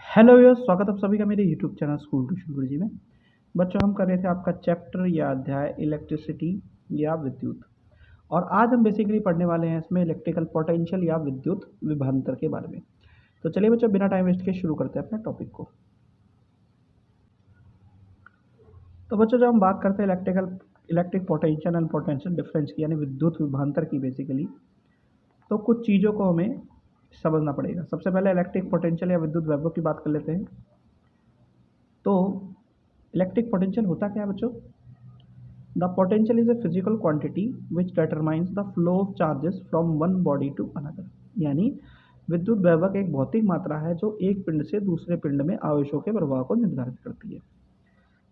Hello viewers, स्वागत है आप सभी का मेरे यूट्यूब चैनल स्कूल ट्यूशन गुरुजी में। बच्चों, हम कर रहे थे आपका चैप्टर या अध्याय इलेक्ट्रिसिटी या विद्युत। और आज हम बेसिकली पढ़ने वाले हैं इसमें इलेक्ट्रिकल पोटेंशियल या विद्युत विभवांतर के बारे में। तो चलिए बच्चों, बिना टाइम वेस्ट के शुरू करते हैं अपने टॉपिक को। तो बच्चों, जब हम बात करते हैं electric potential and potential difference की, यानी विद्युत विभवांतर की बेसिकली, तो कुछ चीज़ों को हमें समझना पड़ेगा। सबसे पहले इलेक्ट्रिक पोटेंशियल या विद्युत वैभव की बात कर लेते हैं। तो इलेक्ट्रिक पोटेंशियल होता क्या है बच्चों? The potential is a physical quantity which determines the flow of charges from one body to another. यानी विद्युत वैभव एक भौतिक मात्रा है जो एक पिंड से दूसरे पिंड में आवेशों के प्रवाह को निर्धारित करती है।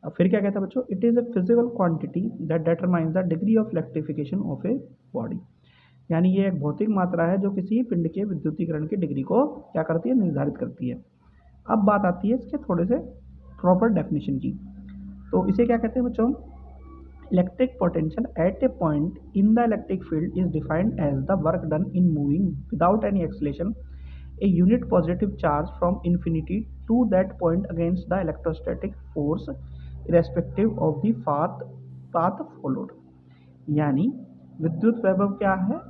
अब फिर क्या कहता है बच्चों? It is a physical quantity that determines the degree of electrification of a body. यानी ये एक भौतिक मात्रा है जो किसी पिंड के विद्युतीकरण की डिग्री को क्या करती है? निर्धारित करती है। अब बात आती है इसके थोड़े से प्रॉपर डेफिनेशन की। तो इसे क्या कहते हैं बच्चों? Electric potential at a point in the electric field is defined as the work done in moving without any acceleration a unit positive charge from infinity to that point against the electrostatic force irrespective of the path followed। यानी विद्युत वैभव क्या है?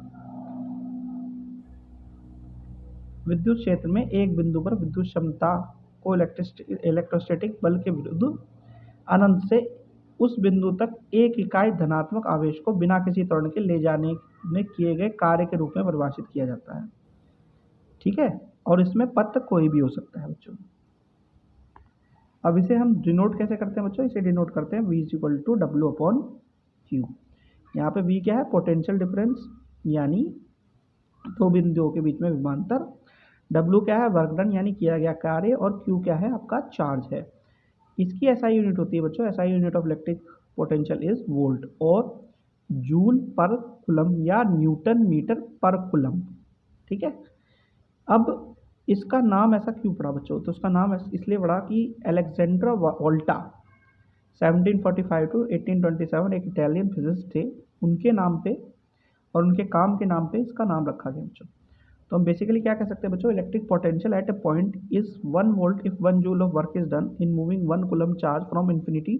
विद्युत क्षेत्र में एक बिंदु पर विद्युत क्षमता को इलेक्ट्रोस्टैटिक बल के विरुद्ध अनंत से उस बिंदु तक एक इकाई धनात्मक आवेश को बिना किसी त्वरण के ले जाने में किए गए कार्य के रूप में परिभाषित किया जाता है। ठीक है, और इसमें पथ कोई भी हो सकता है बच्चों। अब इसे हम डिनोट कैसे करते हैं बच्चों? इसे डिनोट करते हैं V equal to W upon q. यहाँ पे V क्या है? पोटेंशियल डिफरेंस, यानी दो बिंदुओं के बीच में विभवांतर। W क्या है? वर्क डन, यानी किया गया कार्य। और Q क्या है? आपका चार्ज है। इसकी एसआई यूनिट होती है बच्चों, SI unit of electric potential is volt और जूल पर कुलम या न्यूटन मीटर पर कुलम। ठीक है। अब इसका नाम ऐसा क्यों पड़ा बच्चों? तो उसका नाम इसलिए पड़ा कि अलेक्जेंड्रो वोल्टा 1745 टू 1827 एक इटालियन फिजिसिस्ट थे, उनके नाम पे और उनके काम के नाम पे इसका नाम रखा गया बच्चों। तो हम बेसिकली क्या कह सकते हैं बच्चों? Electric potential at a point is 1 volt if 1 joule of work is done in moving 1 coulomb charge from infinity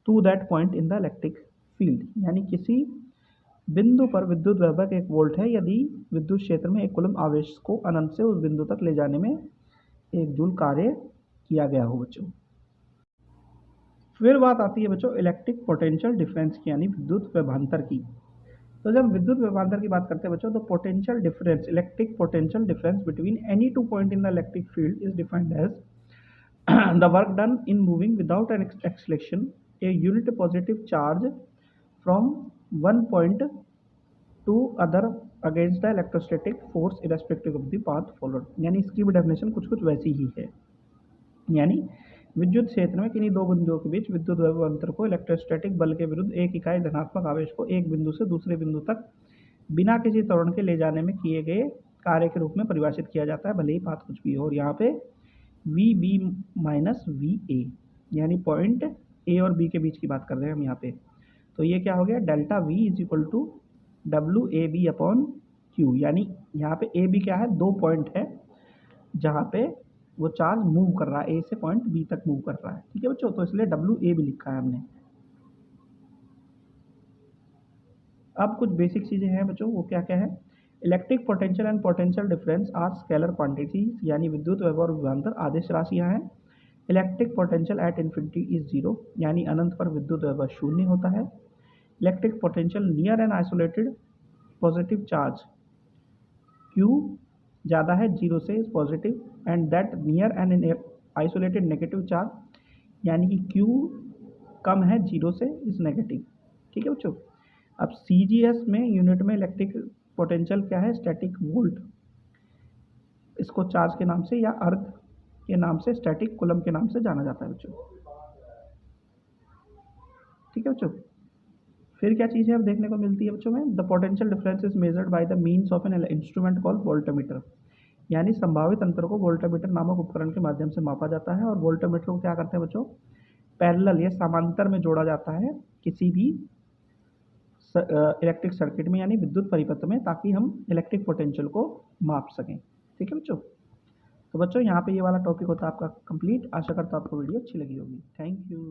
to that point in the electric field. यानी किसी बिंदु पर विद्युत वैभव 1 वोल्ट है यदि विद्युत क्षेत्र में 1 कूलम आवेश को अनंत से उस बिंदु तक ले जाने में 1 जूल कार्य किया गया हो बच्चों। फिर बात आती है बच्चों इलेक्ट्रिक पोटेंशियल डिफरेंस की, यानी विद्युत विभवांतर की। तो जब विद्युत विभवांतर की बात करते हैं बच्चों, तो potential difference, electric potential difference between any two point in the electric field is defined as the work done in moving without an acceleration a unit positive charge from one point to other against the electrostatic force irrespective of the path followed. यानी इसकी भी definition कुछ वैसी ही है। यानी विद्युत क्षेत्र में किन्हीं दो बिंदुओं के बीच विद्युत विभवांतर को इलेक्ट्रोस्टैटिक बल के विरुद्ध एक इकाई धनात्मक आवेश को एक बिंदु से दूसरे बिंदु तक बिना किसी त्वरण के ले जाने में किए गए कार्य के रूप में परिभाषित किया जाता है, भले ही पाथ कुछ भी हो। और यहाँ पे V B minus V A, यानी पॉइंट ए और बी के बीच की बात कर रहे हैं हम यहाँ पे। तो ये क्या हो गया? Delta V is equal to W A B upon q. यानी यहाँ पे ए बी क्या है? 2 पॉइंट है जहाँ पे वो चार्ज मूव कर रहा है, ए से पॉइंट बी तक मूव कर रहा है। ठीक है बच्चों, तो इसलिए डब्ल्यू ए भी लिखा है हमने। अब कुछ बेसिक चीज़ें हैं बच्चों, वो क्या क्या है? Electric potential and potential difference are scalar quantities, यानी विद्युत वैभव और विभवांतर आदेश राशियाँ हैं। Electric potential at infinity is zero, यानी अनंत पर विद्युत वैभव शून्य होता है। Electric potential near and isolated positive charge q ज़्यादा है जीरो से is positive, and that near and isolated negative charge, यानी कि क्यू कम है जीरो से इज नेगेटिव। ठीक है बच्चों। अब CGS में यूनिट में इलेक्ट्रिक पोटेंशियल क्या है? स्टैटिक वोल्ट, इसको चार्ज के नाम से या अर्थ के नाम से, स्टैटिक कूलम के नाम से जाना जाता है बच्चों। ठीक है बच्चों। फिर क्या चीज़ है अब देखने को मिलती है बच्चों में? The potential difference is measured by the means of an instrument called voltmeter. यानी संभावित अंतर को वोल्टमीटर नामक उपकरण के माध्यम से मापा जाता है। और वोल्टमीटर को क्या करते हैं बच्चों? पैरेलल या समांतर में जोड़ा जाता है किसी भी इलेक्ट्रिक सर्किट में, यानी विद्युत परिपथ में, ताकि हम इलेक्ट्रिक पोटेंशियल को माप सकें। ठीक है बच्चों। तो बच्चों यहाँ पे ये वाला टॉपिक होता है आपका कंप्लीट। आशा करता हूँ आपको वीडियो अच्छी लगी होगी। Thank you.